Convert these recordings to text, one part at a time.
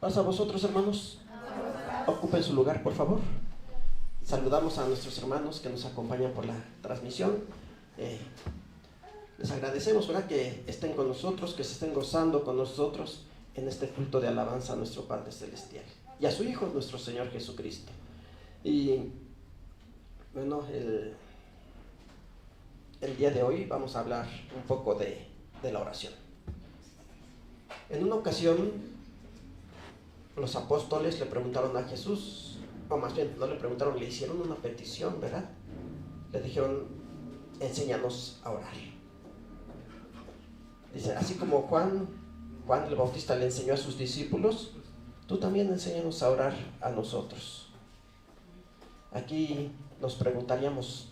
Pasa a vosotros, hermanos. Ocupen su lugar, por favor. Saludamos a nuestros hermanos que nos acompañan por la transmisión. Les agradecemos, ¿verdad?, que estén con nosotros, que se estén gozando con nosotros en este culto de alabanza a nuestro Padre Celestial y a su Hijo, nuestro Señor Jesucristo. Y bueno, el día de hoy vamos a hablar un poco de la oración. En una ocasión, los apóstoles le preguntaron a Jesús, o más bien, no le preguntaron, le hicieron una petición, ¿verdad? Le dijeron, enséñanos a orar. Dice, así como Juan el Bautista le enseñó a sus discípulos, tú también enséñanos a orar a nosotros. Aquí nos preguntaríamos,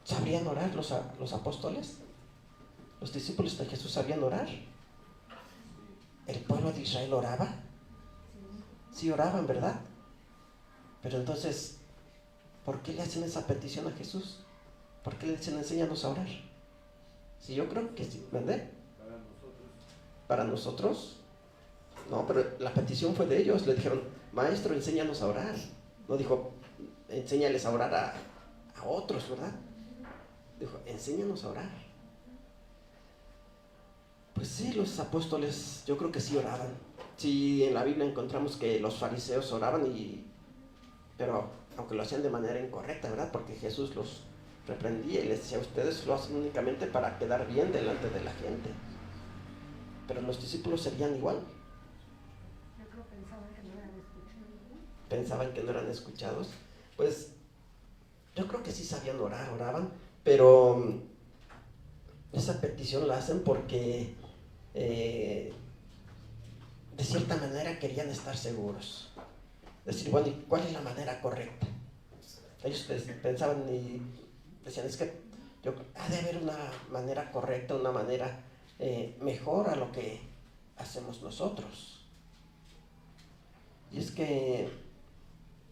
¿sabrían orar los apóstoles? ¿Los discípulos de Jesús sabían orar? ¿El pueblo de Israel oraba? Sí oraban, ¿verdad? Pero entonces, ¿por qué le hacen esa petición a Jesús? ¿Por qué le dicen, enséñanos a orar? Sí, yo creo que sí, ¿verdad? ¿Para nosotros? No, pero la petición fue de ellos. Le dijeron, maestro, enséñanos a orar. No dijo, enséñales a orar a otros, ¿verdad? Dijo, enséñanos a orar. Pues sí, los apóstoles yo creo que sí oraban. Sí, en la Biblia encontramos que los fariseos oraban, pero aunque lo hacían de manera incorrecta, ¿verdad? Porque Jesús los reprendía y les decía, ustedes lo hacen únicamente para quedar bien delante de la gente. Pero los discípulos serían igual. Yo creo que pensaban que no eran escuchados. Pensaban que no eran escuchados. Pues yo creo que sí sabían orar, oraban, pero esa petición la hacen porque de cierta manera querían estar seguros. Decir, bueno, ¿y cuál es la manera correcta? Ellos pensaban y decían, es que ha de haber una manera correcta, una manera mejor a lo que hacemos nosotros. Y es que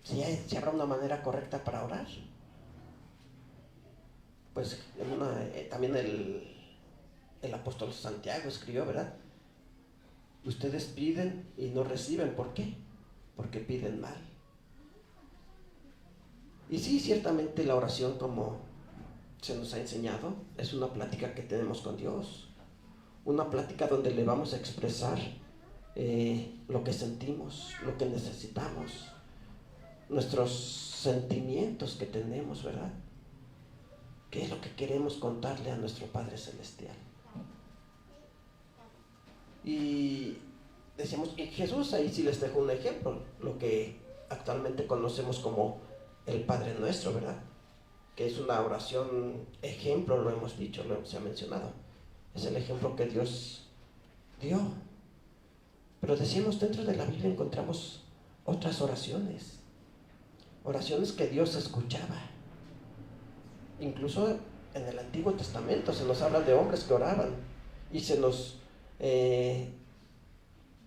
si habrá una manera correcta para orar, pues también el apóstol Santiago escribió, ¿verdad? Ustedes piden y no reciben, ¿por qué? Porque piden mal. Y sí, ciertamente la oración, como se nos ha enseñado, es una plática que tenemos con Dios, una plática donde le vamos a expresar lo que sentimos, lo que necesitamos, nuestros sentimientos que tenemos, ¿verdad? ¿Qué es lo que queremos contarle a nuestro Padre Celestial? Y decíamos, y Jesús ahí sí les dejó un ejemplo, lo que actualmente conocemos como el Padre Nuestro, ¿verdad? Que es una oración ejemplo, lo hemos dicho, se ha mencionado. Es el ejemplo que Dios dio. Pero decíamos, dentro de la Biblia encontramos otras oraciones que Dios escuchaba. Incluso en el Antiguo Testamento se nos habla de hombres que oraban y se nos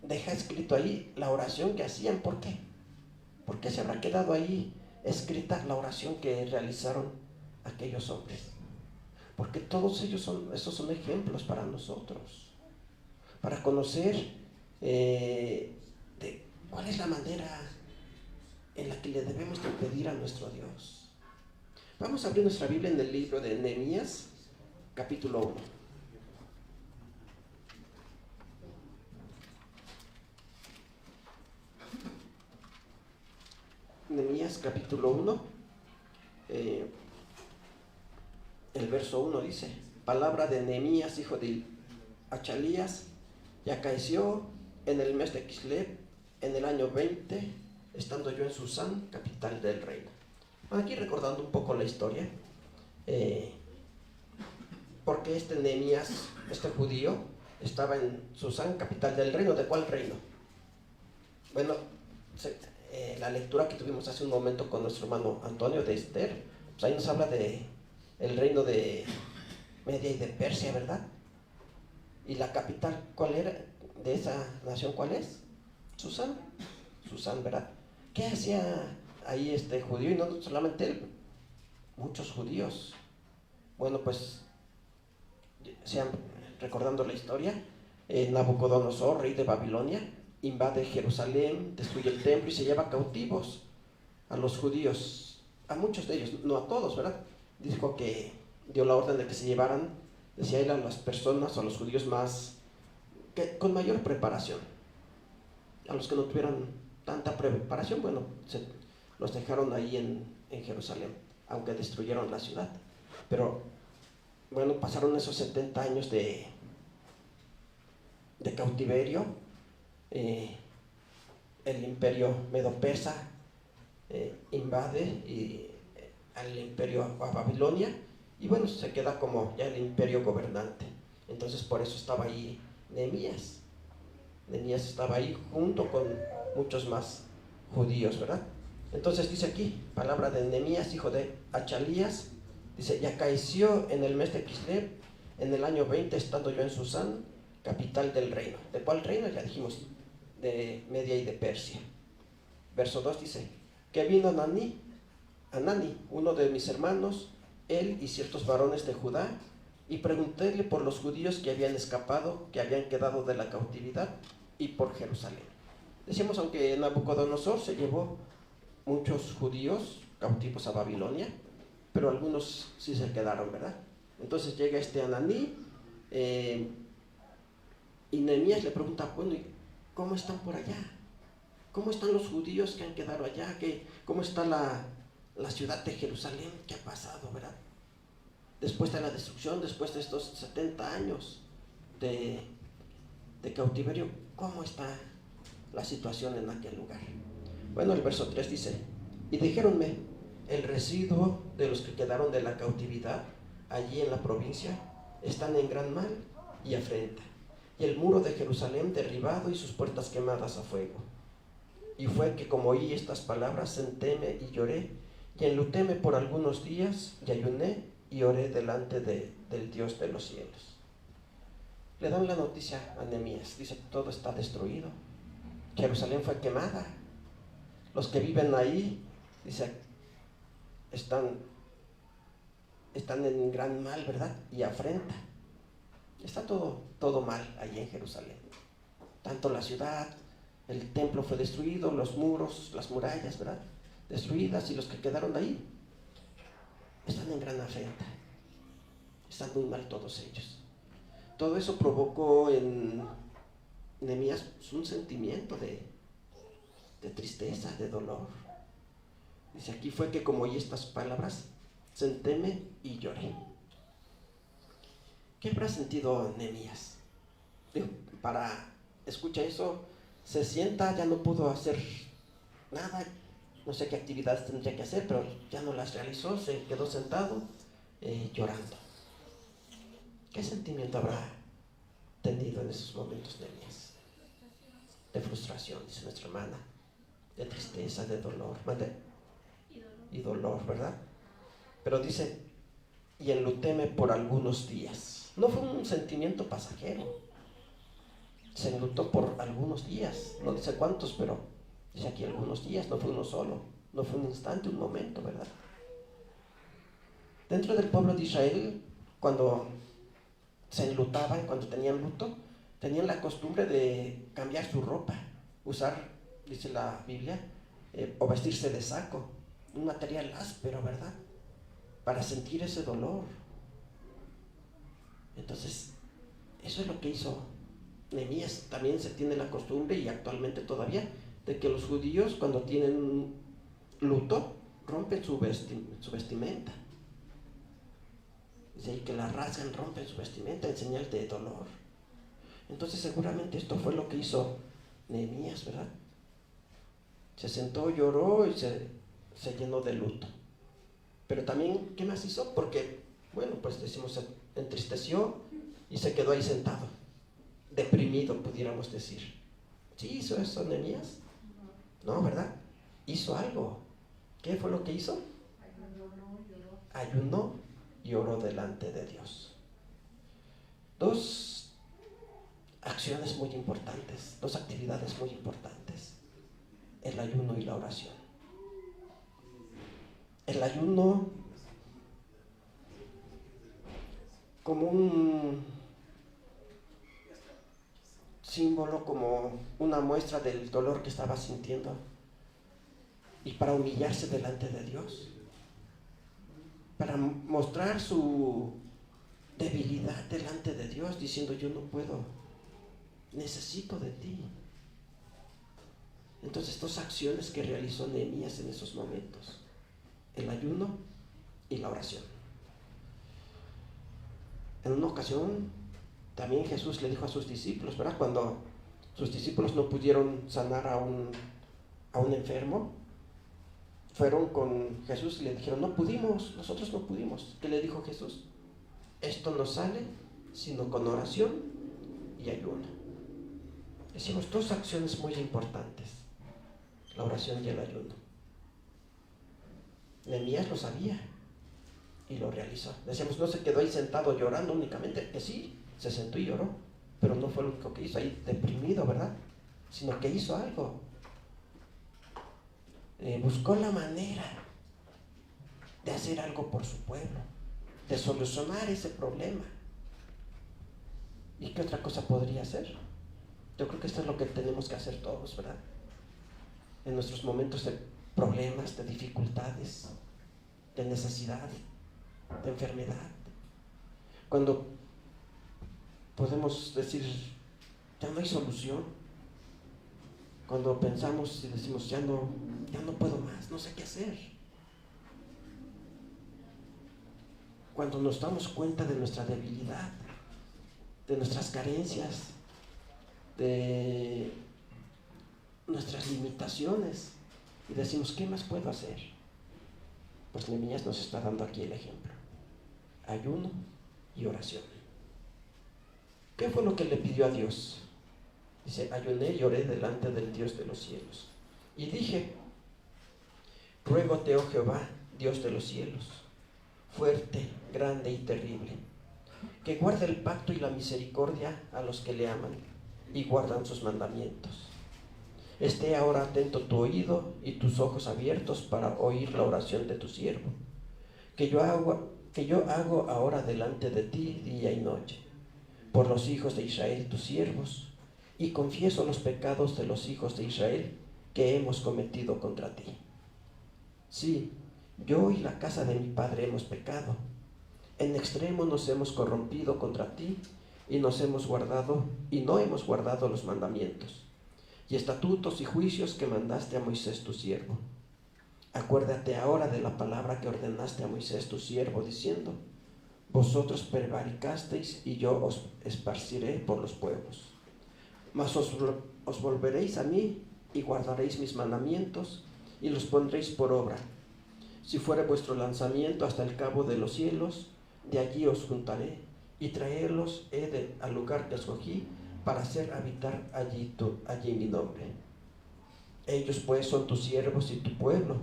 deja escrito ahí la oración que hacían. ¿Por qué? ¿Por qué se habrá quedado ahí escrita la oración que realizaron aquellos hombres? Porque todos esos son ejemplos para nosotros, para conocer de cuál es la manera en la que le debemos de pedir a nuestro Dios. Vamos a abrir nuestra Biblia en el libro de Nehemías, capítulo 1. Nehemías, capítulo 1, el verso 1 dice, palabra de Nehemías, hijo de Achalías, y acaeció en el mes de Kislev, en el año 20, estando yo en Susán, capital del reino. Aquí recordando un poco la historia, porque este Nehemías, este judío, estaba en Susán, capital del reino. ¿De cuál reino? Bueno, la lectura que tuvimos hace un momento con nuestro hermano Antonio de Esther, pues ahí nos habla de el reino de Media y de Persia, ¿verdad? Y la capital, ¿cuál era? De esa nación, ¿cuál es? Susán, ¿verdad? ¿Qué hacía ahí este judío? Y no solamente él, muchos judíos. Bueno, pues, recordando la historia, Nabucodonosor, rey de Babilonia, invade Jerusalén, destruye el templo y se lleva cautivos a los judíos, a muchos de ellos, no a todos, ¿verdad? Dijo que dio la orden de que se llevaran, decía él, a las personas, a los judíos con mayor preparación. A los que no tuvieran tanta preparación, bueno, los dejaron ahí en Jerusalén, aunque destruyeron la ciudad. Pero bueno, pasaron esos 70 años de cautiverio. El imperio medo-persa invade al imperio a Babilonia, y bueno, se queda como ya el imperio gobernante. Entonces por eso estaba ahí Nehemías. Nehemías estaba ahí junto con muchos más judíos, ¿verdad? Entonces dice aquí, palabra de Nehemías, hijo de Achalías, dice: y acaeció en el mes de Kislev, en el año 20, estando yo en Susán, capital del reino. ¿De cuál reino? Ya dijimos, de Media y de Persia. Verso 2 dice: que vino Anani, uno de mis hermanos, él y ciertos varones de Judá, y preguntéle por los judíos que habían escapado, que habían quedado de la cautividad, y por Jerusalén. Decimos, aunque Nabucodonosor se llevó muchos judíos cautivos a Babilonia, pero algunos sí se quedaron, ¿verdad? Entonces llega este Ananí, y Nehemías le pregunta: bueno, ¿y cómo están por allá? ¿Cómo están los judíos que han quedado allá? ¿Cómo está la ciudad de Jerusalén? ¿Qué ha pasado, verdad? Después de la destrucción, después de estos 70 años de cautiverio, ¿cómo está la situación en aquel lugar? Bueno, el verso 3 dice: y dijéronme, el residuo de los que quedaron de la cautividad allí en la provincia están en gran mal y afrenta, y el muro de Jerusalén derribado y sus puertas quemadas a fuego. Y fue que como oí estas palabras, sentéme y lloré, y enlutéme por algunos días, y ayuné y oré delante del Dios de los cielos. Le dan la noticia a Nehemías, dice: todo está destruido, Jerusalén fue quemada, los que viven ahí, dice, están en gran mal, ¿verdad? Y afrenta. Está todo mal ahí en Jerusalén. Tanto la ciudad, el templo fue destruido, los muros, las murallas, ¿verdad? Destruidas, y los que quedaron ahí están en gran afrenta. Están muy mal todos ellos. Todo eso provocó en Nehemías un sentimiento de tristeza, de dolor. Dice aquí: fue que como oí estas palabras, sentéme y lloré. ¿Qué habrá sentido Nehemías? Escucha eso, se sienta, ya no pudo hacer nada, no sé qué actividades tendría que hacer, pero ya no las realizó, se quedó sentado llorando. ¿Qué sentimiento habrá tenido en esos momentos Nehemías? De frustración, dice nuestra hermana, de tristeza, de dolor, y dolor, ¿verdad? Pero dice: y enlutéme por algunos días. No fue un sentimiento pasajero, se enlutó por algunos días, no dice cuántos, pero dice aquí algunos días, no fue uno solo, no fue un instante, un momento, ¿verdad? Dentro del pueblo de Israel, cuando se enlutaban, cuando tenían luto, tenían la costumbre de cambiar su ropa, usar, dice la Biblia, o vestirse de saco, un material áspero, ¿verdad? Para sentir ese dolor. Entonces, eso es lo que hizo Nehemías. También se tiene la costumbre, y actualmente todavía, de que los judíos, cuando tienen luto, rompen su vestimenta. Dice ahí que la rasgan, rompen su vestimenta en señal de dolor. Entonces seguramente esto fue lo que hizo Nehemías, ¿verdad? Se sentó, lloró y se llenó de luto. Pero también, ¿qué más hizo? Porque, bueno, pues decimos, se entristeció y se quedó ahí sentado, deprimido, pudiéramos decir. ¿Sí hizo eso Nehemías? No, ¿verdad? Hizo algo. ¿Qué fue lo que hizo? Ayunó y oró delante de Dios. Dos acciones muy importantes, dos actividades muy importantes: el ayuno y la oración. El ayuno como símbolo, como una muestra del dolor que estaba sintiendo, y para humillarse delante de Dios, para mostrar su debilidad delante de Dios, diciendo: yo no puedo, necesito de ti. Entonces, dos acciones que realizó Nehemías en esos momentos: el ayuno y la oración. En una ocasión también Jesús le dijo a sus discípulos, ¿verdad? Cuando sus discípulos no pudieron sanar a un enfermo, fueron con Jesús y le dijeron: no pudimos, nosotros no pudimos. ¿Qué le dijo Jesús? Esto no sale sino con oración y ayuno. Decimos dos acciones muy importantes: la oración y el ayuno. Nehemías lo sabía y lo realizó. Decíamos, no se quedó ahí sentado llorando únicamente, que sí, se sentó y lloró, pero no fue lo único que hizo ahí deprimido, ¿verdad? Sino que hizo algo. Buscó la manera de hacer algo por su pueblo, de solucionar ese problema. ¿Y qué otra cosa podría hacer? Yo creo que esto es lo que tenemos que hacer todos, ¿verdad? En nuestros momentos de problemas, de dificultades, de necesidad, de enfermedad, cuando podemos decir: ya no hay solución, cuando pensamos y decimos: ya no puedo más, no sé qué hacer, cuando nos damos cuenta de nuestra debilidad, de nuestras carencias, de nuestras limitaciones, y decimos: ¿qué más puedo hacer? Pues Nehemías nos está dando aquí el ejemplo: ayuno y oración. ¿Qué fue lo que le pidió a Dios? Dice: ayuné y oré delante del Dios de los cielos, y dije: ruégote, oh Jehová, Dios de los cielos, fuerte, grande y terrible, que guarde el pacto y la misericordia a los que le aman y guardan sus mandamientos. Esté ahora atento tu oído y tus ojos abiertos para oír la oración de tu siervo, que yo hago ahora delante de ti día y noche, por los hijos de Israel tus siervos, y confieso los pecados de los hijos de Israel que hemos cometido contra ti. Sí, yo y la casa de mi padre hemos pecado. En extremo nos hemos corrompido contra ti y no hemos guardado los mandamientos y estatutos y juicios que mandaste a Moisés tu siervo. Acuérdate ahora de la palabra que ordenaste a Moisés tu siervo, diciendo: vosotros prevaricasteis y yo os esparciré por los pueblos. Mas os volveréis a mí y guardaréis mis mandamientos y los pondréis por obra. Si fuere vuestro lanzamiento hasta el cabo de los cielos, de allí os juntaré y traerlos al lugar que escogí para hacer habitar allí mi nombre. Ellos pues son tus siervos y tu pueblo,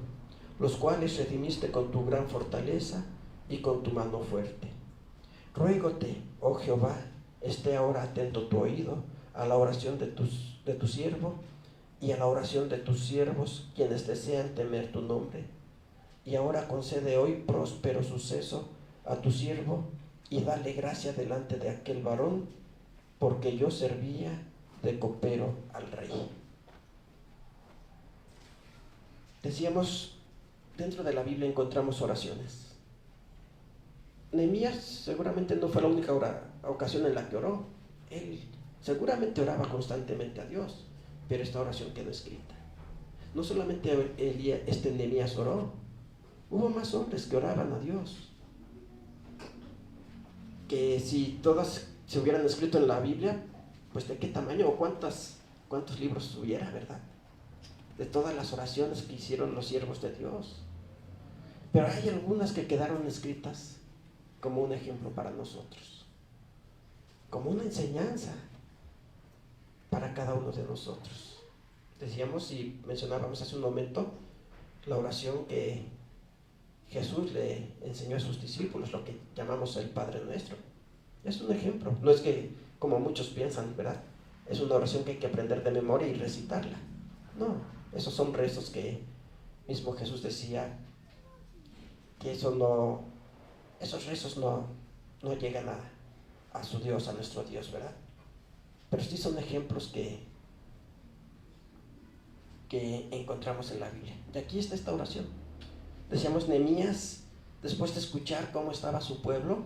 los cuales redimiste con tu gran fortaleza y con tu mano fuerte. Ruégote, oh Jehová, esté ahora atento tu oído a la oración de tu siervo y a la oración de tus siervos, quienes desean temer tu nombre. Y ahora concede hoy próspero suceso a tu siervo y dale gracia delante de aquel varón, porque yo servía de copero al rey. Decíamos, dentro de la Biblia encontramos oraciones. Nehemías seguramente no fue la única ocasión en la que oró. Él seguramente oraba constantemente a Dios, pero esta oración quedó escrita. No solamente Nehemías oró, hubo más hombres que oraban a Dios. Que si todas se hubieran escrito en la Biblia, pues de qué tamaño o cuántos libros hubiera, ¿verdad? De todas las oraciones que hicieron los siervos de Dios. Pero hay algunas que quedaron escritas como un ejemplo para nosotros, como una enseñanza para cada uno de nosotros. Decíamos y mencionábamos hace un momento la oración que Jesús le enseñó a sus discípulos, lo que llamamos el Padre Nuestro. Es un ejemplo, no es que como muchos piensan, ¿verdad? Es una oración que hay que aprender de memoria y recitarla. No, esos son rezos que mismo Jesús decía que esos rezos no llegan a su Dios, a nuestro Dios, ¿verdad? pero sí son ejemplos que encontramos en la Biblia. Y aquí está esta oración. Decíamos, Nehemías, después de escuchar cómo estaba su pueblo,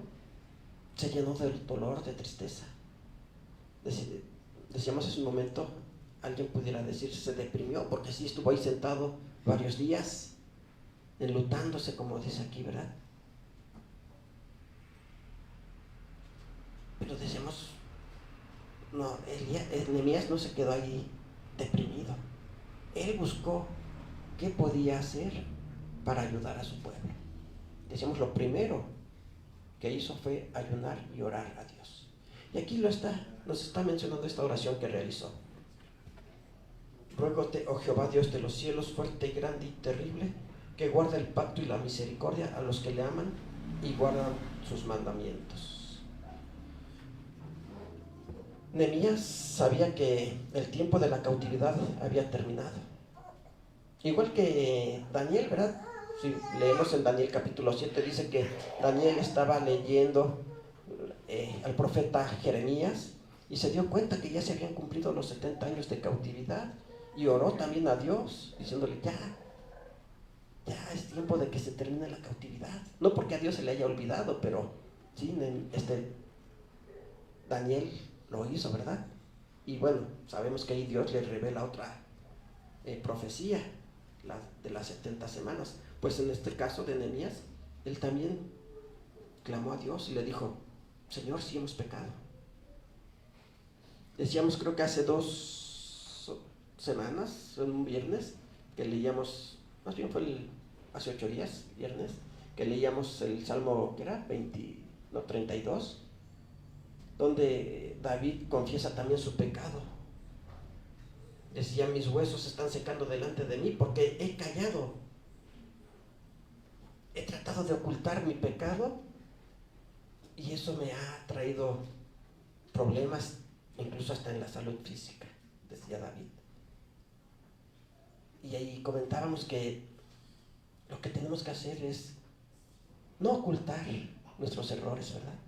se llenó de dolor, de tristeza. Decíamos en un momento, alguien pudiera decir, se deprimió, porque sí estuvo ahí sentado varios días, enlutándose, como dice aquí, ¿verdad? Pero decíamos, no, Nehemías no se quedó ahí deprimido. Él buscó qué podía hacer para ayudar a su pueblo. Decíamos, lo primero que hizo fue ayunar y orar a Dios. Y aquí nos está mencionando esta oración que realizó. Ruégote, oh Jehová, Dios de los cielos, fuerte, grande y terrible, que guarda el pacto y la misericordia a los que le aman y guardan sus mandamientos. Nehemías sabía que el tiempo de la cautividad había terminado. Igual que Daniel, ¿verdad? Si leemos en Daniel capítulo 7, dice que Daniel estaba leyendo al profeta Jeremías y se dio cuenta que ya se habían cumplido los 70 años de cautividad y oró también a Dios diciéndole, ya es tiempo de que se termine la cautividad. No porque a Dios se le haya olvidado, pero sí, Daniel lo hizo, ¿verdad? Y bueno, sabemos que ahí Dios le revela otra profecía, de las 70 semanas. Pues en este caso de Nehemías, él también clamó a Dios y le dijo, Señor, si hemos pecado. Decíamos, creo que hace 2 semanas, en un viernes, que leíamos, más bien fue hace 8 días, viernes, que leíamos el Salmo, que era 32, donde David confiesa también su pecado. Decía, mis huesos se están secando delante de mí porque he callado. He tratado de ocultar mi pecado y eso me ha traído problemas, incluso hasta en la salud física, decía David. Y ahí comentábamos que lo que tenemos que hacer es no ocultar nuestros errores, ¿verdad?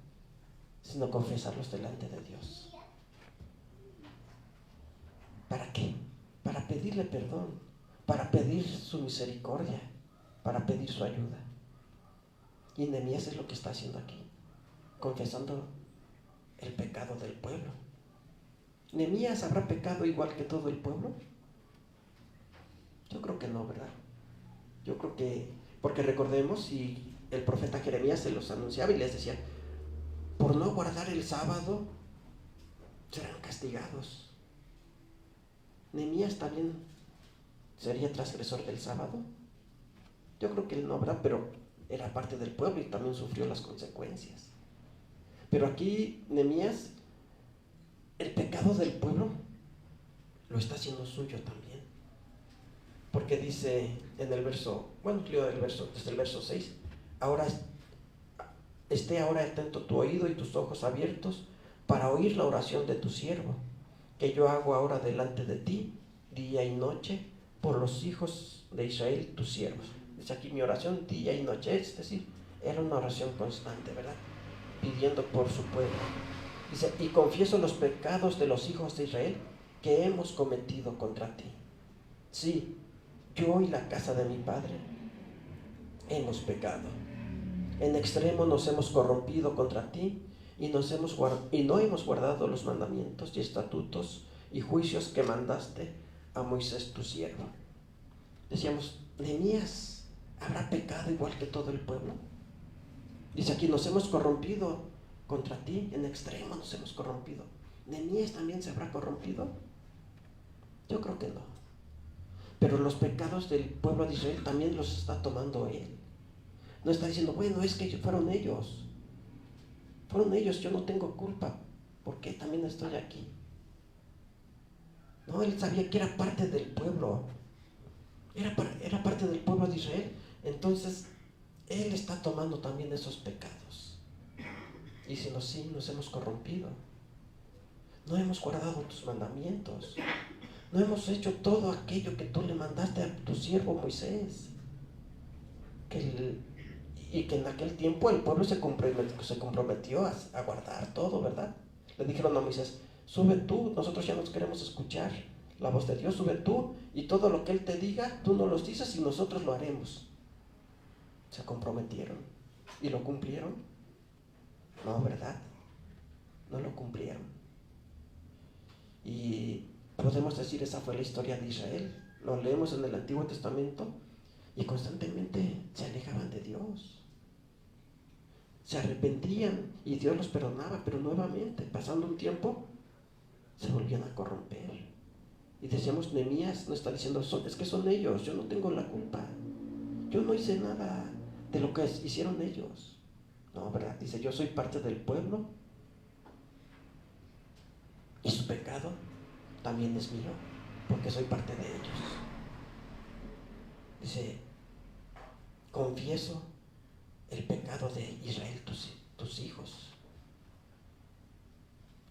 Sino confesarlos delante de Dios. ¿Para qué? Para pedirle perdón, para pedir su misericordia, para pedir su ayuda. Y Nehemías es lo que está haciendo aquí, confesando el pecado del pueblo. ¿Nehemías habrá pecado igual que todo el pueblo? Yo creo que no, ¿verdad? Yo creo que, porque recordemos, y el profeta Jeremías se los anunciaba y les decía, por no guardar el sábado serán castigados. ¿Nehemías también sería transgresor del sábado? Yo creo que él no habrá, pero era parte del pueblo y también sufrió las consecuencias. Pero aquí Nehemías, el pecado del pueblo lo está haciendo suyo también. Porque dice en el verso, desde el verso 6, esté ahora atento tu oído y tus ojos abiertos para oír la oración de tu siervo, que yo hago ahora delante de ti, día y noche, por los hijos de Israel, tus siervos. Dice aquí mi oración día y noche, es decir, era una oración constante, ¿verdad? Pidiendo por su pueblo. Dice, y confieso los pecados de los hijos de Israel que hemos cometido contra ti. Sí, yo y la casa de mi padre hemos pecado. En extremo nos hemos corrompido contra ti y no hemos guardado los mandamientos y estatutos y juicios que mandaste a Moisés tu siervo. Decíamos, Nehemías habrá pecado igual que todo el pueblo. Dice aquí, nos hemos corrompido contra ti, en extremo nos hemos corrompido. ¿Nehemías también se habrá corrompido? Yo creo que no. Pero los pecados del pueblo de Israel también los está tomando él. No está diciendo, bueno, es que fueron ellos, yo no tengo culpa, porque también estoy aquí. No, él sabía que era parte del pueblo, era parte del pueblo de Israel. Entonces, él está tomando también esos pecados. Y diciendo, sí, nos hemos corrompido. No hemos guardado tus mandamientos. No hemos hecho todo aquello que tú le mandaste a tu siervo Moisés. Y que en aquel tiempo el pueblo se comprometió a guardar todo, ¿verdad? Le dijeron a Moisés, sube tú, nosotros ya nos queremos escuchar la voz de Dios, sube tú y todo lo que Él te diga, tú nos lo dices y nosotros lo haremos. Se comprometieron y lo cumplieron. No, ¿verdad? No lo cumplieron. Y podemos decir, esa fue la historia de Israel. Lo leemos en el Antiguo Testamento y constantemente se alejaban de Dios. Se arrepentían y Dios los perdonaba, pero nuevamente, pasando un tiempo, se volvían a corromper. Y decíamos, Nehemías no está diciendo, es que son ellos, yo no tengo la culpa. Yo no hice nada de lo que hicieron ellos. No, ¿verdad? Dice, yo soy parte del pueblo y su pecado también es mío, porque soy parte de ellos. Dice, confieso el pecado de Israel, tus hijos.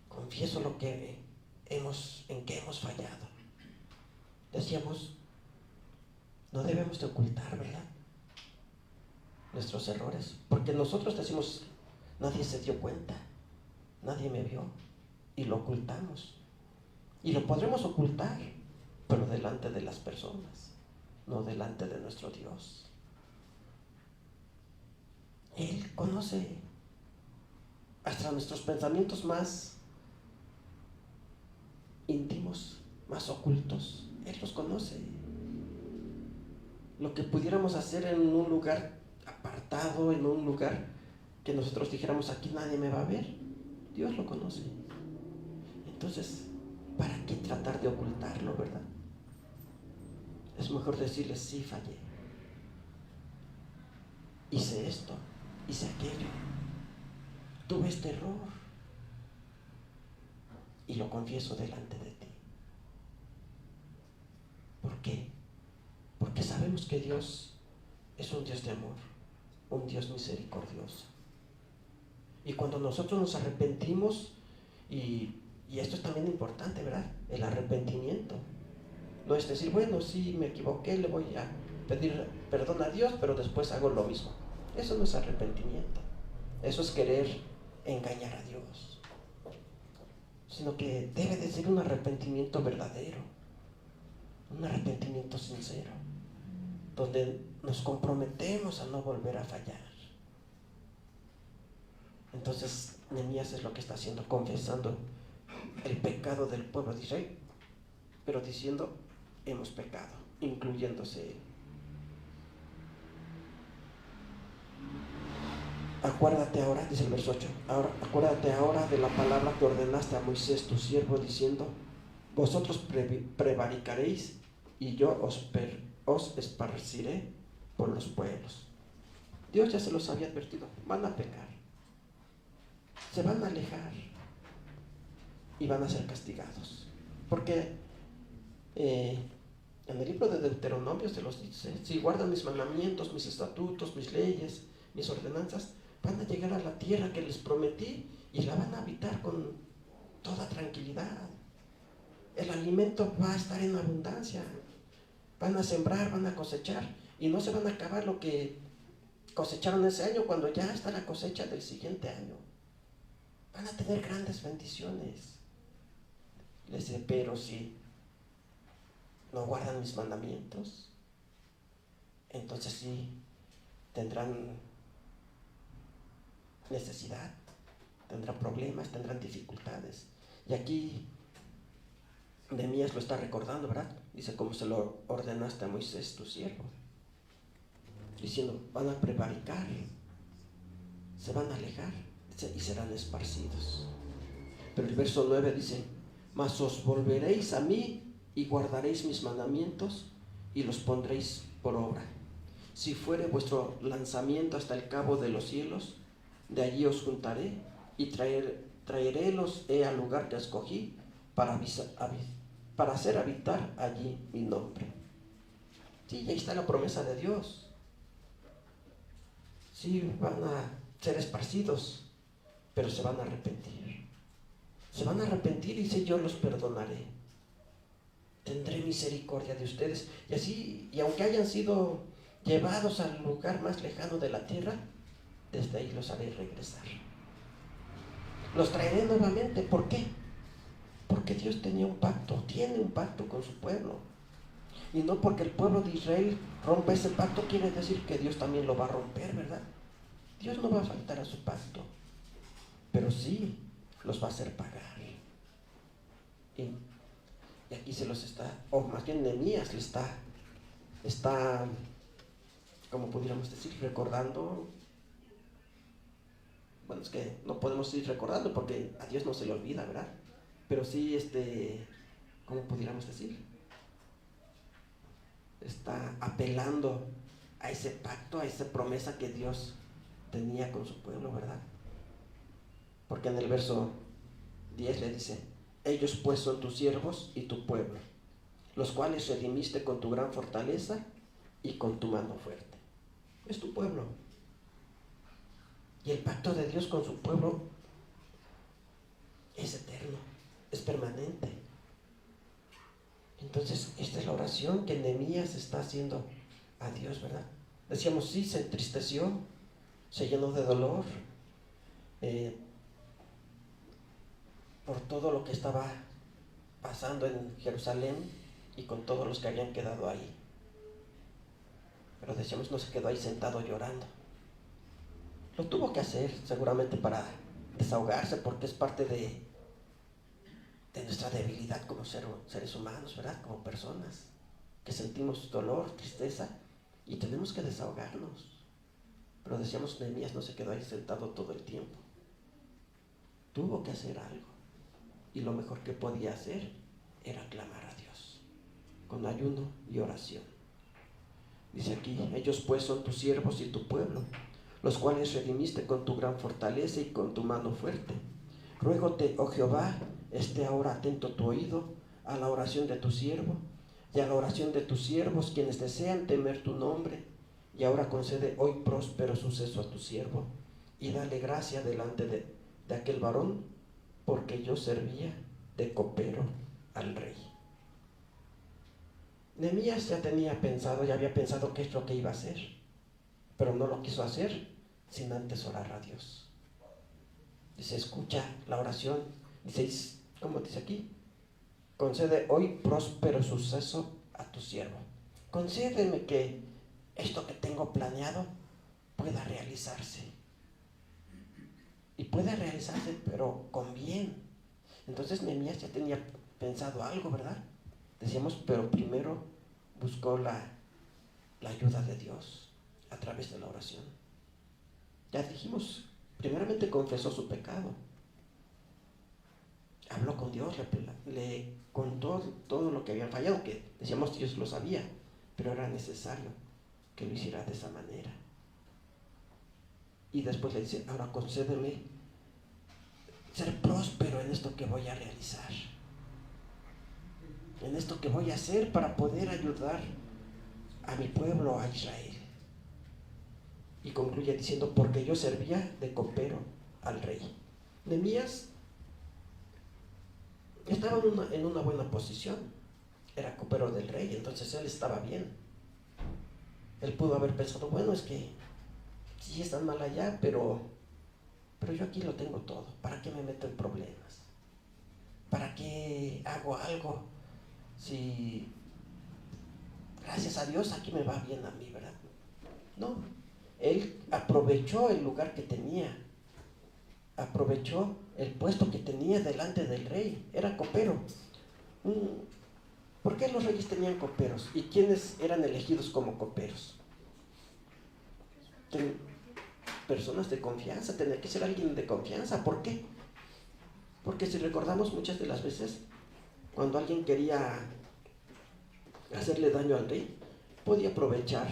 Confieso en que hemos fallado. Decíamos, no debemos de ocultar, ¿verdad?, nuestros errores, porque nosotros decimos, nadie se dio cuenta, nadie me vio, y lo ocultamos. Y lo podremos ocultar, pero delante de las personas, no delante de nuestro Dios. Él conoce hasta nuestros pensamientos más íntimos, más ocultos. Él los conoce. Lo que pudiéramos hacer en un lugar apartado, en un lugar que nosotros dijéramos, aquí nadie me va a ver, Dios lo conoce. Entonces, ¿para qué tratar de ocultarlo, verdad? Es mejor decirles, sí, fallé. Hice esto, hice aquello, tuve este error y lo confieso delante de ti. ¿Por qué? Porque sabemos que Dios es un Dios de amor, un Dios misericordioso. Y cuando nosotros nos arrepentimos, y esto es también importante, ¿verdad? El arrepentimiento. No es decir, bueno, sí, me equivoqué, le voy a pedir perdón a Dios, pero después hago lo mismo. Eso no es arrepentimiento. Eso es querer engañar a Dios. Sino que debe de ser un arrepentimiento verdadero, un arrepentimiento sincero, donde nos comprometemos a no volver a fallar. Entonces, Nehemías es lo que está haciendo, confesando el pecado del pueblo de Israel, pero diciendo, hemos pecado, incluyéndose él. Acuérdate ahora, dice el verso 8, acuérdate ahora de la palabra que ordenaste a Moisés tu siervo, diciendo, vosotros prevaricaréis y yo os esparciré por los pueblos. Dios ya se los había advertido, van a pecar, se van a alejar y van a ser castigados, porque en el libro de Deuteronomio se los dice, si guardan mis mandamientos, mis estatutos, mis leyes, mis ordenanzas, van a llegar a la tierra que les prometí y la van a habitar con toda tranquilidad. El alimento va a estar en abundancia, van a sembrar, van a cosechar y no se van a acabar lo que cosecharon ese año cuando ya está la cosecha del siguiente año. Van a tener grandes bendiciones. Les dice, pero si no guardan mis mandamientos, entonces sí tendrán necesidad, tendrán problemas, tendrán dificultades. Y aquí Nehemías lo está recordando, ¿verdad? Dice, como se lo ordenaste a Moisés tu siervo, diciendo, van a prevaricar, se van a alejar y serán esparcidos. Pero el verso 9 dice, mas os volveréis a mí y guardaréis mis mandamientos y los pondréis por obra. Si fuere vuestro lanzamiento hasta el cabo de los cielos, de allí os juntaré y traerélos al lugar que escogí para hacer habitar allí mi nombre. Sí, ahí está la promesa de Dios. Sí, van a ser esparcidos, pero se van a arrepentir. Se van a arrepentir y dice, yo los perdonaré. Tendré misericordia de ustedes. Y así, y aunque hayan sido llevados al lugar más lejano de la tierra, desde ahí los haré regresar. Los traeré nuevamente. ¿Por qué? Porque Dios tenía un pacto, tiene un pacto con su pueblo. Y no porque el pueblo de Israel rompa ese pacto quiere decir que Dios también lo va a romper, ¿verdad? Dios no va a faltar a su pacto, pero sí los va a hacer pagar. Y aquí se los está, o más bien Nehemías le está, como pudiéramos decir, recordando. Bueno, es que no podemos ir recordando porque a Dios no se le olvida, ¿verdad? Pero sí, ¿cómo pudiéramos decir? Está apelando a ese pacto, a esa promesa que Dios tenía con su pueblo, ¿verdad? Porque en el verso 10 le dice: ellos pues son tus siervos y tu pueblo, los cuales redimiste con tu gran fortaleza y con tu mano fuerte. Es tu pueblo. Y el pacto de Dios con su pueblo es eterno, es permanente. Entonces, esta es la oración que Nehemías está haciendo a Dios, ¿verdad? Decíamos, sí, se entristeció, se llenó de dolor por todo lo que estaba pasando en Jerusalén y con todos los que habían quedado ahí. Pero decíamos, no se quedó ahí sentado llorando. Lo tuvo que hacer seguramente para desahogarse, porque es parte de nuestra debilidad como seres humanos, ¿verdad? Como personas que sentimos dolor, tristeza y tenemos que desahogarnos. Pero decíamos, Nehemías no se quedó ahí sentado todo el tiempo. Tuvo que hacer algo. Y lo mejor que podía hacer era clamar a Dios, con ayuno y oración. Dice aquí, ellos pues son tus siervos y tu pueblo, los cuales redimiste con tu gran fortaleza y con tu mano fuerte. Ruégote, oh Jehová, esté ahora atento tu oído a la oración de tu siervo y a la oración de tus siervos, quienes desean temer tu nombre. Y ahora concede hoy próspero suceso a tu siervo, y dale gracia delante de aquel varón, porque yo servía de copero al rey. Nehemías ya había pensado qué es lo que iba a hacer, pero no lo quiso hacer sin antes orar a Dios. Dice, escucha la oración. Dice, ¿cómo dice aquí? Concede hoy próspero suceso a tu siervo. Concédeme que esto que tengo planeado pueda realizarse. Y puede realizarse, pero con bien. Entonces Nehemías ya tenía pensado algo, ¿verdad? Decíamos, pero primero buscó la ayuda de Dios a través de la oración. Ya dijimos, primeramente confesó su pecado. Habló con Dios, le contó todo lo que había fallado, que decíamos Dios lo sabía, pero era necesario que lo hiciera de esa manera. Y después le dice, ahora concédeme ser próspero en esto que voy a realizar, en esto que voy a hacer para poder ayudar a mi pueblo, a Israel. Y concluye diciendo, porque yo servía de copero al rey. Nehemías estaba en una buena posición, era copero del rey, entonces él estaba bien. Él pudo haber pensado, bueno, es que sí están mal allá, pero yo aquí lo tengo todo. ¿Para qué me meto en problemas? ¿Para qué hago algo? Si gracias a Dios aquí me va bien a mí, ¿verdad? No, él aprovechó el lugar que tenía, aprovechó el puesto que tenía delante del rey, era copero. ¿Por qué los reyes tenían coperos? ¿Y quiénes eran elegidos como coperos? Personas de confianza, tenía que ser alguien de confianza. ¿Por qué? Porque si recordamos muchas de las veces, cuando alguien quería hacerle daño al rey, podía aprovechar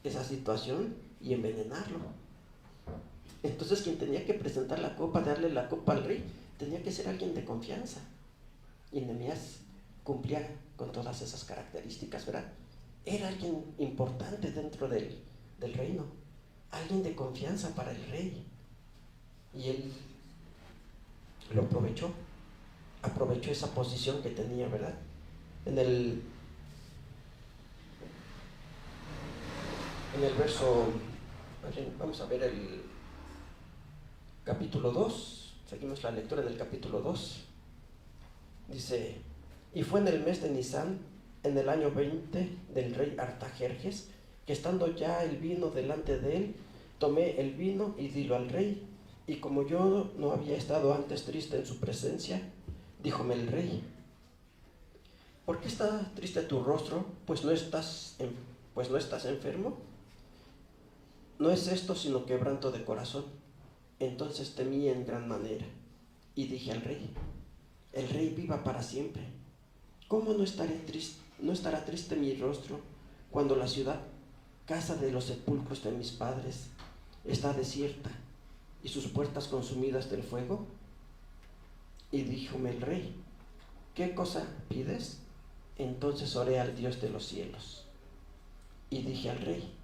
esa situación y envenenarlo. Entonces quien tenía que presentar la copa, darle la copa al rey, tenía que ser alguien de confianza. Y Nehemías cumplía con todas esas características, ¿verdad? Era alguien importante dentro del reino, alguien de confianza para el rey. Y él lo aprovechó esa posición que tenía, ¿verdad? En el verso, vamos a ver el capítulo 2, Seguimos la lectura en el capítulo 2. Dice: y fue en el mes de Nisán, en el año 20 del rey Artajerjes, que estando ya el vino delante de él, tomé el vino y dilo al rey. Y como yo no había estado antes triste en su presencia, díjome el rey: ¿por qué está triste tu rostro? Pues no estás enfermo. No es esto sino quebranto de corazón. Entonces temí en gran manera y dije al rey: el rey viva para siempre. ¿Cómo no estará triste mi rostro cuando la ciudad, casa de los sepulcros de mis padres, está desierta y sus puertas consumidas del fuego? Y díjome el rey: ¿qué cosa pides? Entonces oré al Dios de los cielos y dije al rey: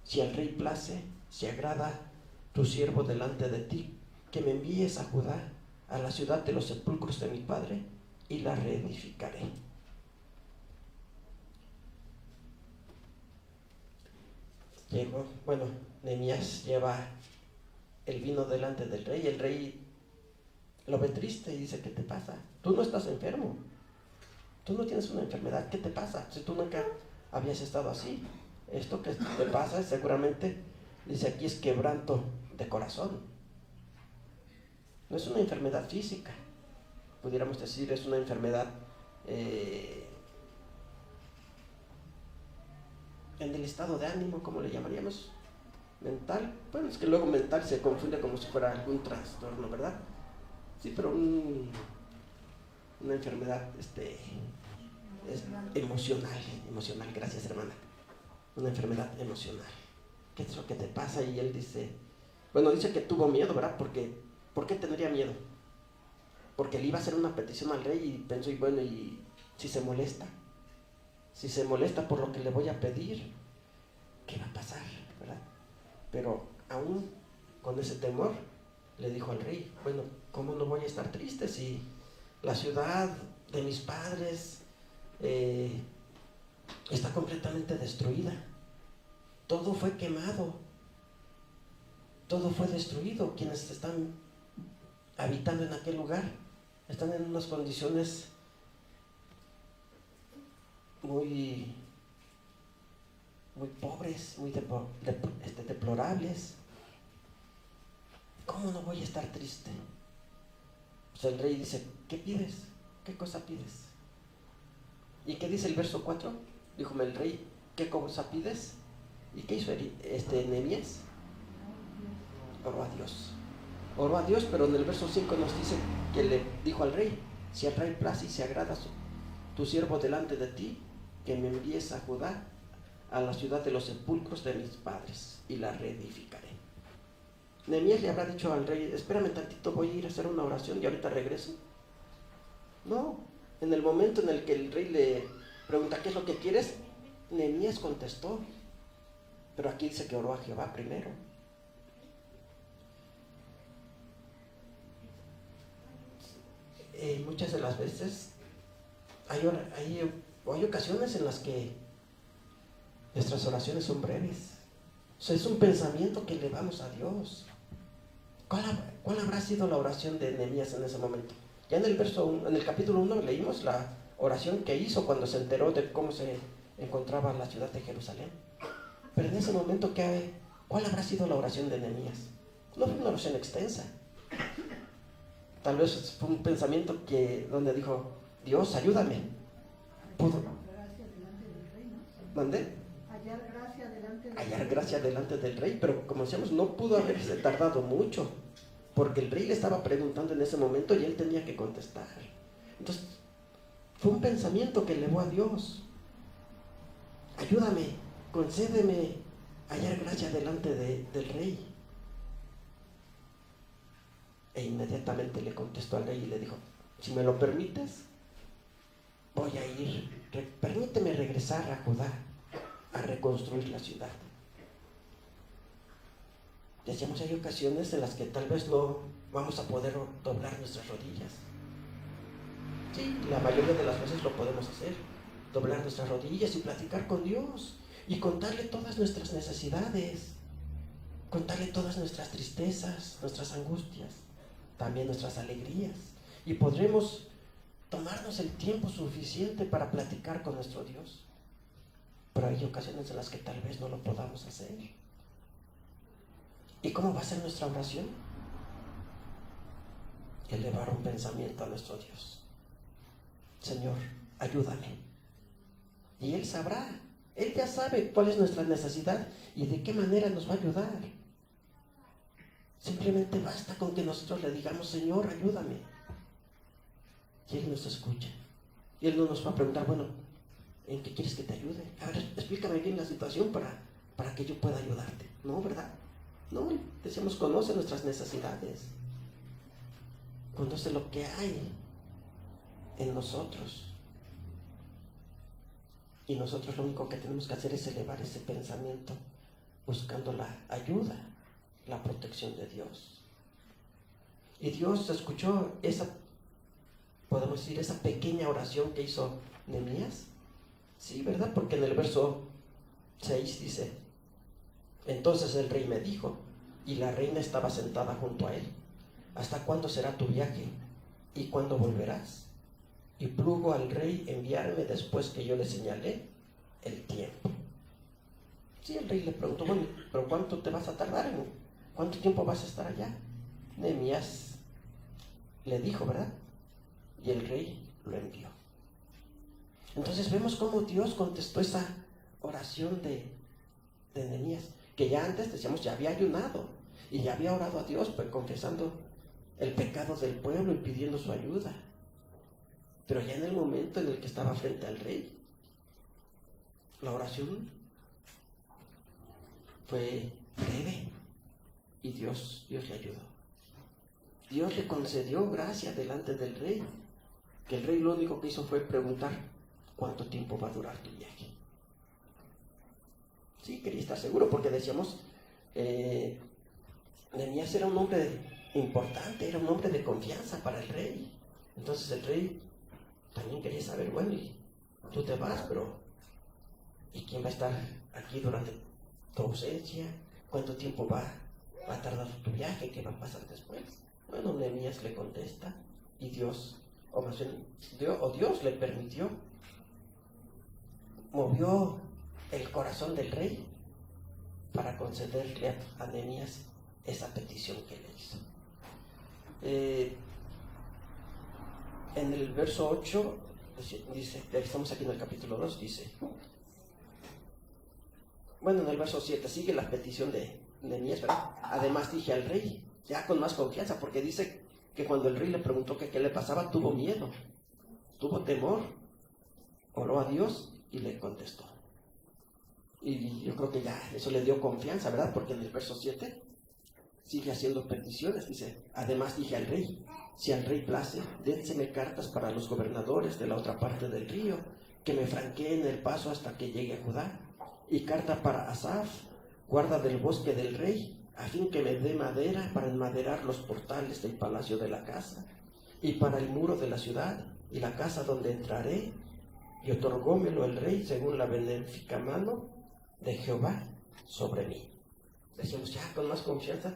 si al rey place, si agrada tu siervo delante de ti, que me envíes a Judá, a la ciudad de los sepulcros de mi padre, y la reedificaré. Nehemías lleva el vino delante del rey. El rey lo ve triste y dice: ¿qué te pasa? Tú no estás enfermo, tú no tienes una enfermedad, ¿qué te pasa? Si tú nunca habías estado así, esto que te pasa seguramente, dice aquí, es quebranto de corazón. No es una enfermedad física, pudiéramos decir, es una enfermedad en el estado de ánimo, ¿cómo le llamaríamos? Mental. Bueno, es que luego mental se confunde como si fuera algún trastorno, ¿verdad? Sí, pero una enfermedad es emocional, gracias hermana. Una enfermedad emocional. ¿Qué es lo que te pasa? Y él dice que tuvo miedo, ¿verdad? ¿Por qué tendría miedo? Porque le iba a hacer una petición al rey y pensó: y si se molesta por lo que le voy a pedir, ¿qué va a pasar? ¿Verdad? Pero aún con ese temor le dijo al rey: ¿cómo no voy a estar triste si la ciudad de mis padres está completamente destruida? Todo fue quemado, todo fue destruido. Quienes están habitando en aquel lugar están en unas condiciones muy pobres, muy deplorables. ¿Cómo no voy a estar triste? Pues el rey dice: ¿qué pides? ¿Qué cosa pides? ¿Y qué dice el verso 4? Díjome el rey: ¿qué cosa pides? ¿Y qué hizo Nehemías? Oró a Dios, pero en el verso 5 nos dice que le dijo al rey: si al rey place y se agrada tu siervo delante de ti, que me envíes a Judá, a la ciudad de los sepulcros de mis padres, y la reedificaré. Nehemías le habrá dicho al rey: espérame tantito, voy a ir a hacer una oración y ahorita regreso. No, en el momento en el que el rey le pregunta: ¿qué es lo que quieres?, Nehemías contestó. Pero aquí dice que oró a Jehová primero. Muchas de las veces hay ocasiones en las que nuestras oraciones son breves. O sea, es un pensamiento que elevamos a Dios. ¿Cuál habrá sido la oración de Nehemías en ese momento? Ya en el capítulo 1 leímos la oración que hizo cuando se enteró de cómo se encontraba la ciudad de Jerusalén. Pero en ese momento, ¿cuál habrá sido la oración de Nehemías? No fue una oración extensa. Tal vez fue un pensamiento donde dijo: Dios, ayúdame. ¿Mandé? Hallar gracia delante del rey. Pero como decíamos, no pudo haberse tardado mucho, porque el rey le estaba preguntando en ese momento y él tenía que contestar. Entonces fue un pensamiento que elevó a Dios: ayúdame, concédeme hallar gracia delante del rey. E inmediatamente le contestó al rey y le dijo: si me lo permites, voy a ir, permíteme regresar a Judá a reconstruir la ciudad. Decíamos, hay ocasiones en las que tal vez no vamos a poder doblar nuestras rodillas. Sí, la mayoría de las veces lo podemos hacer, doblar nuestras rodillas y platicar con Dios y contarle todas nuestras necesidades, contarle todas nuestras tristezas, nuestras angustias. también nuestras alegrías. Y podremos tomarnos el tiempo suficiente para platicar con nuestro Dios. Pero hay ocasiones en las que tal vez no lo podamos hacer. ¿Y cómo va a ser nuestra oración? Elevar un pensamiento a nuestro Dios. Señor, ayúdame. Y Él sabrá, Él ya sabe cuál es nuestra necesidad y de qué manera nos va a ayudar. Simplemente basta con que nosotros le digamos, Señor, ayúdame. Y Él nos escucha. Y Él no nos va a preguntar, bueno, ¿en qué quieres que te ayude? A ver, explícame bien la situación para que yo pueda ayudarte. No, ¿verdad? No, decimos, conoce nuestras necesidades. Conoce lo que hay en nosotros. Y nosotros lo único que tenemos que hacer es elevar ese pensamiento buscando la ayuda, la protección de Dios. Y Dios escuchó esa, podemos decir, esa pequeña oración que hizo Nehemías. Sí, ¿verdad? Porque en el verso 6 dice: entonces el rey me dijo, y la reina estaba sentada junto a él: ¿hasta cuándo será tu viaje? ¿Y cuándo volverás? Y plugo al rey enviarme después que yo le señalé el tiempo. Sí, el rey le preguntó, bueno, ¿pero cuánto te vas a tardar? ¿Cuánto tiempo vas a estar allá? Nehemías le dijo, ¿verdad? Y el rey lo envió. Entonces vemos cómo Dios contestó esa oración de Nehemías, que ya antes, decíamos, ya había ayunado y ya había orado a Dios, pues confesando el pecado del pueblo y pidiendo su ayuda. Pero ya en el momento en el que estaba frente al rey, la oración fue breve y Dios le ayudó. Dios le concedió gracia delante del rey, que el rey lo único que hizo fue preguntar: ¿cuánto tiempo va a durar tu viaje? Sí, quería estar seguro, porque decíamos, Nehemías era un hombre importante, era un hombre de confianza para el rey. Entonces el rey también quería saber, bueno, y tú te vas, pero ¿y quién va a estar aquí durante tu ausencia? ¿Cuánto tiempo va a tardar tu viaje? ¿Qué va a pasar después? Bueno, Nehemías le contesta, y Dios, o más bien, Dios le permitió, movió el corazón del rey para concederle a Nehemías esa petición que le hizo. En el verso 8 dice, estamos aquí en el capítulo 2, dice, bueno, en el verso 7 sigue la petición de Nehemías, ¿verdad? Además dije al rey, ya con más confianza, porque dice que cuando el rey le preguntó que qué le pasaba, tuvo miedo, tuvo temor, oró a Dios y le contestó. Y yo creo que ya eso le dio confianza, ¿verdad? Porque en el verso 7 sigue haciendo peticiones, dice, además dije al rey, si al rey place, dénseme cartas para los gobernadores de la otra parte del río, que me franqueen el paso hasta que llegue a Judá, y carta para Asaf, guarda del bosque del rey, a fin que me dé madera para enmaderar los portales del palacio de la casa, y para el muro de la ciudad, y la casa donde entraré, y otorgómelo el rey según la benéfica mano de Jehová sobre mí. Decimos, ya con más confianza,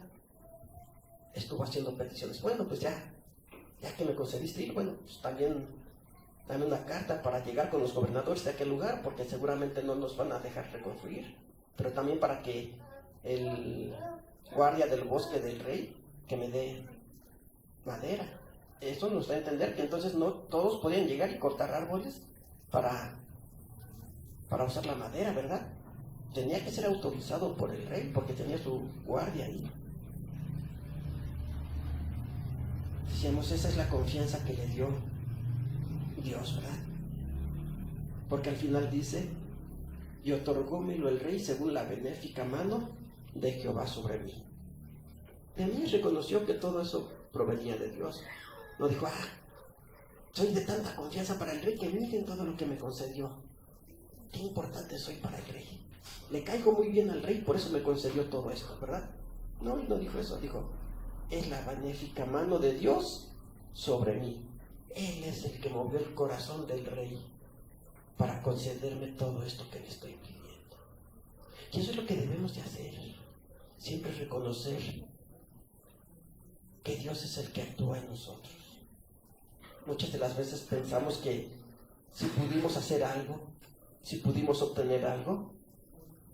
estuvo haciendo peticiones. Bueno, pues ya que me concediste ir, bueno, pues también dame una carta para llegar con los gobernadores de aquel lugar, porque seguramente no nos van a dejar reconstruir, pero también para que el guardia del bosque del rey, que me dé madera. Eso nos da a entender que entonces no todos podían llegar y cortar árboles para usar la madera, ¿verdad? Tenía que ser autorizado por el rey, porque tenía su guardia ahí. Decíamos, esa es la confianza que le dio Dios, ¿verdad? Porque al final dice, y otorgómelo el rey según la benéfica mano de Jehová sobre mí. Nehemías reconoció que todo eso provenía de Dios. No dijo, soy de tanta confianza para el rey que miren todo lo que me concedió. Qué importante soy para el rey. Le caigo muy bien al rey, por eso me concedió todo esto, ¿verdad? No, él no dijo eso, dijo, es la benéfica mano de Dios sobre mí. Él es el que movió el corazón del rey para concederme todo esto que le estoy pidiendo. Y eso es lo que debemos de hacer. Siempre reconocer que porque Dios es el que actúa en nosotros. Muchas de las veces pensamos que si pudimos hacer algo, si pudimos obtener algo,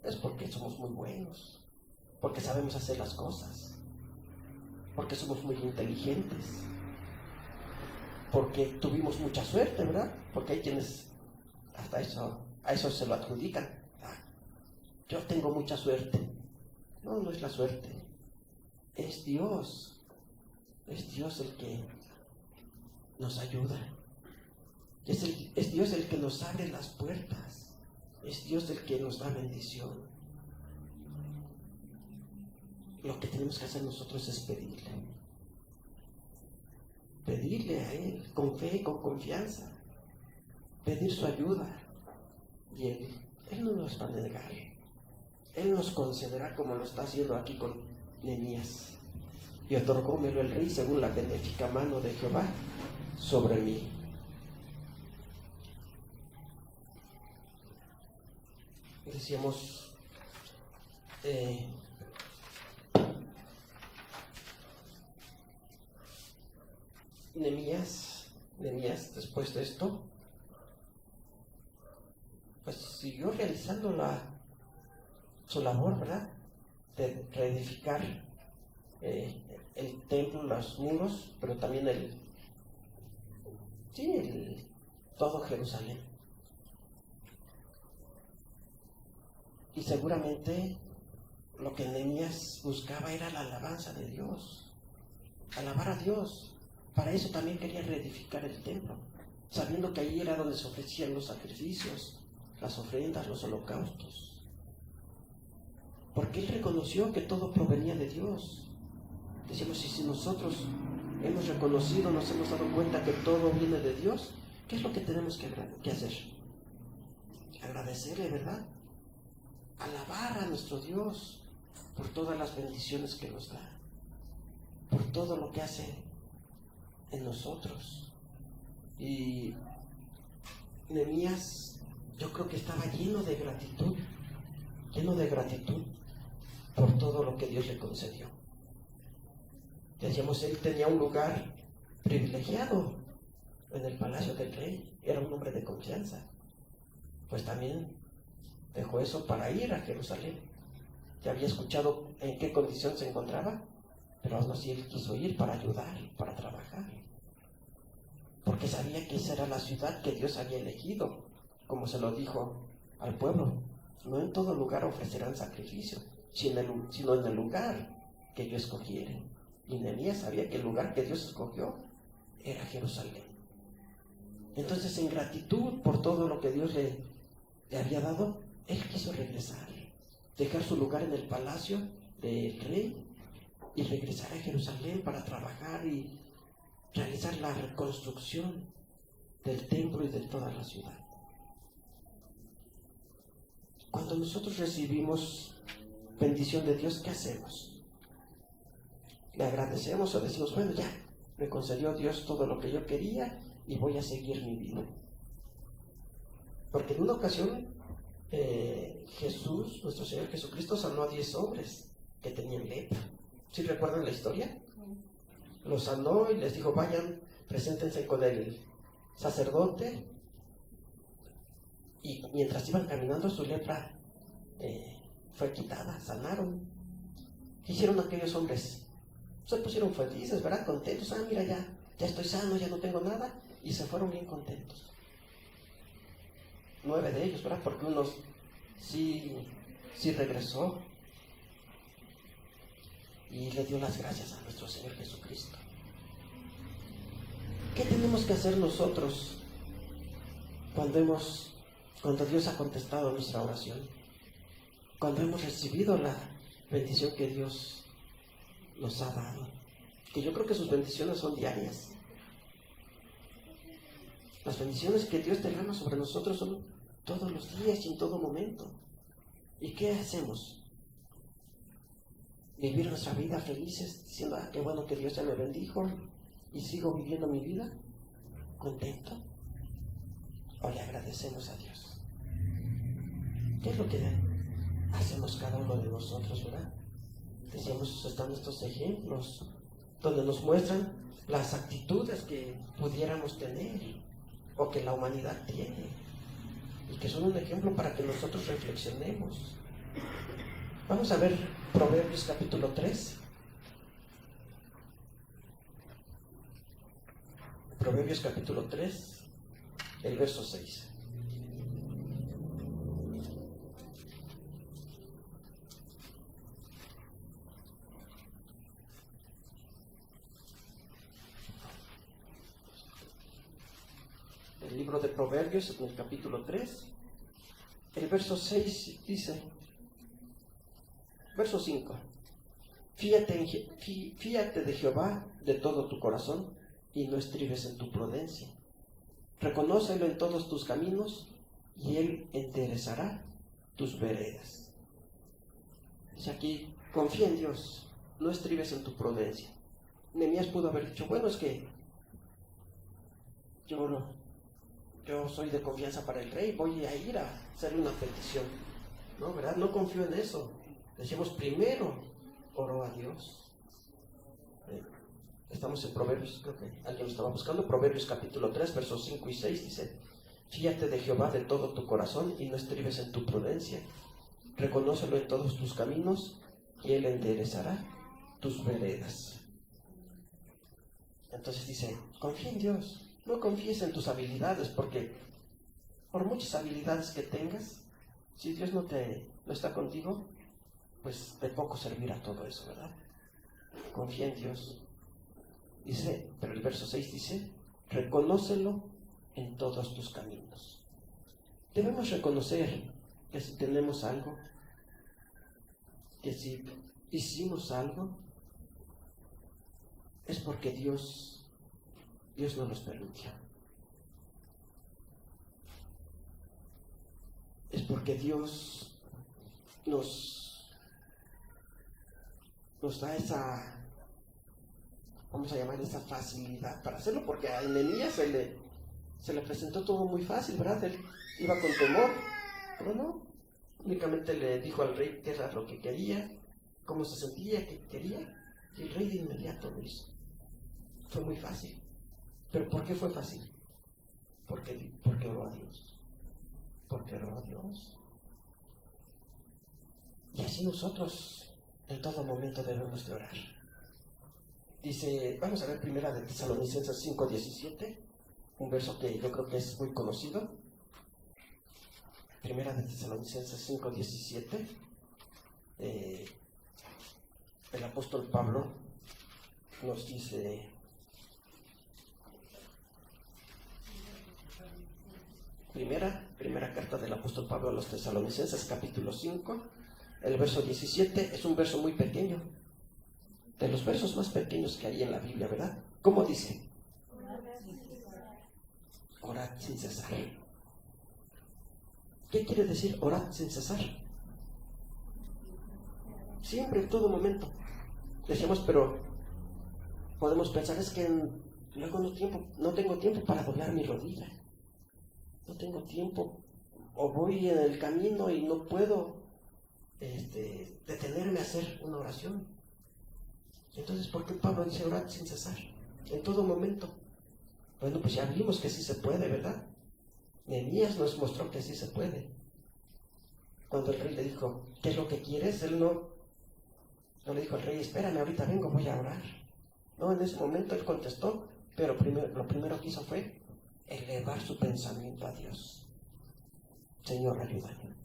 es porque somos muy buenos, porque sabemos hacer las cosas, porque somos muy inteligentes, porque tuvimos mucha suerte, ¿verdad? Porque hay quienes hasta a eso se lo adjudican. Yo tengo mucha suerte. No, no es la suerte. Es Dios. Es Dios el que nos ayuda. Es Dios el que nos abre las puertas. Es Dios el que nos da bendición. Lo que tenemos que hacer nosotros es pedirle. Pedirle a Él con fe y con confianza. Pedir su ayuda. Y Él no nos va a negar. Él nos concederá como lo está haciendo aquí con Nehemías. Y otorgómelo el rey según la benéfica mano de Jehová sobre mí. Decíamos, Nehemías, después de esto, pues siguió realizando su labor, ¿verdad? De reedificar el templo, los muros, pero también todo Jerusalén. Y seguramente lo que Nehemías buscaba era la alabanza de Dios, alabar a Dios. Para eso también quería reedificar el templo, sabiendo que ahí era donde se ofrecían los sacrificios, las ofrendas, los holocaustos. Porque él reconoció que todo provenía de Dios. Decimos, si nosotros hemos reconocido, nos hemos dado cuenta que todo viene de Dios, ¿qué es lo que tenemos que hacer? Agradecerle, ¿verdad? Alabar a nuestro Dios por todas las bendiciones que nos da, por todo lo que hace en nosotros. Y Nehemías, yo creo que estaba lleno de gratitud por todo lo que Dios le concedió. Decíamos, él tenía un lugar privilegiado en el palacio del rey, era un hombre de confianza. Pues también dejó eso para ir a Jerusalén. Ya había escuchado en qué condición se encontraba, pero aún así él quiso ir para ayudar, para trabajar. Porque sabía que esa era la ciudad que Dios había elegido, como se lo dijo al pueblo. No en todo lugar ofrecerán sacrificio, sino en el lugar que yo escogiere. Y Nehemías sabía que el lugar que Dios escogió era Jerusalén. Entonces, en gratitud por todo lo que Dios le había dado, él quiso regresar, dejar su lugar en el palacio del rey y regresar a Jerusalén para trabajar y realizar la reconstrucción del templo y de toda la ciudad. Cuando nosotros recibimos bendición de Dios, ¿qué hacemos? ¿Le agradecemos o decimos, bueno, ya, me concedió Dios todo lo que yo quería y voy a seguir mi vida? Porque en una ocasión Jesús, nuestro Señor Jesucristo, sanó a 10 hombres que tenían lepra. ¿Sí recuerdan la historia? Los sanó y les dijo, vayan, preséntense con el sacerdote. Y mientras iban caminando, su lepra fue quitada, sanaron. ¿Qué hicieron aquellos hombres? Se pusieron felices, ¿verdad? Contentos. Mira, ya estoy sano, ya no tengo nada. Y se fueron bien contentos. 9 de ellos, ¿verdad? Porque uno sí regresó y le dio las gracias a nuestro Señor Jesucristo. ¿Qué tenemos que hacer nosotros cuando Dios ha contestado nuestra oración? Cuando hemos recibido la bendición que Dios nos ha dado. Que yo creo que sus bendiciones son diarias. Las bendiciones que Dios derrama sobre nosotros son todos los días y en todo momento. ¿Y qué hacemos? ¿Vivir nuestra vida felices diciendo, qué bueno que Dios ya me bendijo y sigo viviendo mi vida contento? ¿O le agradecemos a Dios? ¿Qué es lo que hacemos cada uno de nosotros, verdad? Decíamos, están estos ejemplos donde nos muestran las actitudes que pudiéramos tener o que la humanidad tiene y que son un ejemplo para que nosotros reflexionemos. Vamos a ver Proverbios capítulo 3. Proverbios capítulo 3, el verso 6. El libro de Proverbios, en el capítulo 3, el verso 6 dice, verso 5, fíate de Jehová de todo tu corazón y no estribes en tu prudencia. Reconócelo en todos tus caminos y Él enderezará tus veredas. Dice aquí, confía en Dios, no estribes en tu prudencia. Nehemías pudo haber dicho, bueno, es que yo soy de confianza para el rey, voy a ir a hacerle una petición. No, ¿verdad? No confío en eso. Decimos, primero oró a Dios. Estamos en Proverbios, creo que alguien lo estaba buscando. Proverbios capítulo 3, versos 5 y 6 dice, fíate de Jehová de todo tu corazón y no estribes en tu prudencia. Reconócelo en todos tus caminos y Él enderezará tus veredas. Entonces dice, confía en Dios. No confíes en tus habilidades, porque por muchas habilidades que tengas, si Dios no está contigo, pues de poco servirá todo eso, ¿verdad? Confía en Dios. Dice, pero el verso 6 dice, reconócelo en todos tus caminos. Debemos reconocer que si tenemos algo, que si hicimos algo, es porque Dios no nos permitió. Es porque Dios nos da esa, vamos a llamar esa facilidad para hacerlo, porque a Nehemías se le presentó todo muy fácil, ¿verdad? Él iba con temor, pero no, únicamente le dijo al rey qué era lo que quería, cómo se sentía, qué quería, y el rey de inmediato lo hizo. Fue muy fácil. ¿Pero por qué fue fácil? Porque oró a Dios. Porque oró a Dios. Y así nosotros en todo momento debemos de orar. Dice, vamos a ver primera de Tesalonicenses 5:17, un verso que yo creo que es muy conocido. Primera de Tesalonicenses 5:17, el apóstol Pablo nos dice, primera carta del apóstol Pablo a los Tesalonicenses, capítulo 5, el verso 17, es un verso muy pequeño, de los versos más pequeños que hay en la Biblia, ¿verdad? ¿Cómo dice? Orad sin cesar. ¿Qué quiere decir orad sin cesar? Siempre, en todo momento. Decíamos, pero podemos pensar, es que luego no tengo tiempo para doblar mi rodilla. No tengo tiempo, o voy en el camino y no puedo detenerme a hacer una oración. Entonces, ¿por qué Pablo dice orad sin cesar? En todo momento. Bueno, pues ya vimos que sí se puede, ¿verdad? Nehemías nos mostró que sí se puede. Cuando el rey le dijo, ¿qué es lo que quieres? Él no le dijo al rey, espérame, ahorita vengo, voy a orar. No, en ese momento él contestó, pero lo primero que hizo fue elevar su pensamiento a Dios. Señor, ayúdame.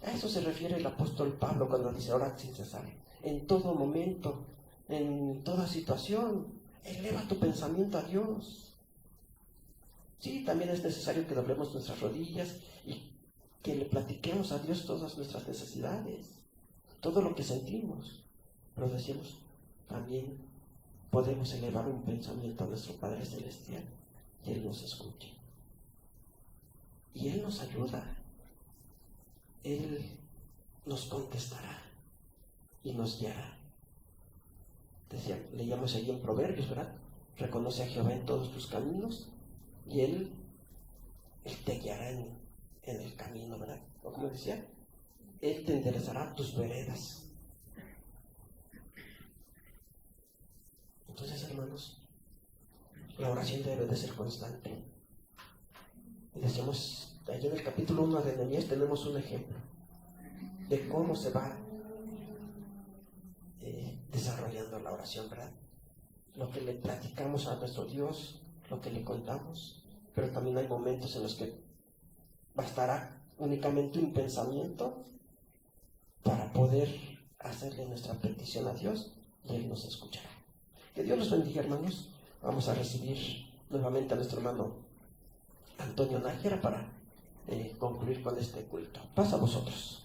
A eso se refiere el apóstol Pablo cuando dice orad sin cesar. En todo momento, en toda situación, eleva tu pensamiento a Dios. Sí, también es necesario que doblemos nuestras rodillas y que le platiquemos a Dios todas nuestras necesidades, todo lo que sentimos. Pero decimos, también podemos elevar un pensamiento a nuestro Padre Celestial y Él nos escuche. Y Él nos ayuda. Él nos contestará y nos guiará. Leíamos ahí en Proverbios, ¿verdad? Reconoce a Jehová en todos tus caminos y Él te guiará en el camino, ¿verdad? O como decía, Él te enderezará tus veredas. Entonces, hermanos, la oración debe de ser constante. Y decíamos, allá en el capítulo 1 de Nehemías tenemos un ejemplo de cómo se va desarrollando la oración, ¿verdad? Lo que le platicamos a nuestro Dios, lo que le contamos, pero también hay momentos en los que bastará únicamente un pensamiento para poder hacerle nuestra petición a Dios y Él nos escuchará. Que Dios los bendiga, hermanos. Vamos a recibir nuevamente a nuestro hermano Antonio Nájera para concluir con este culto. Pasa a vosotros.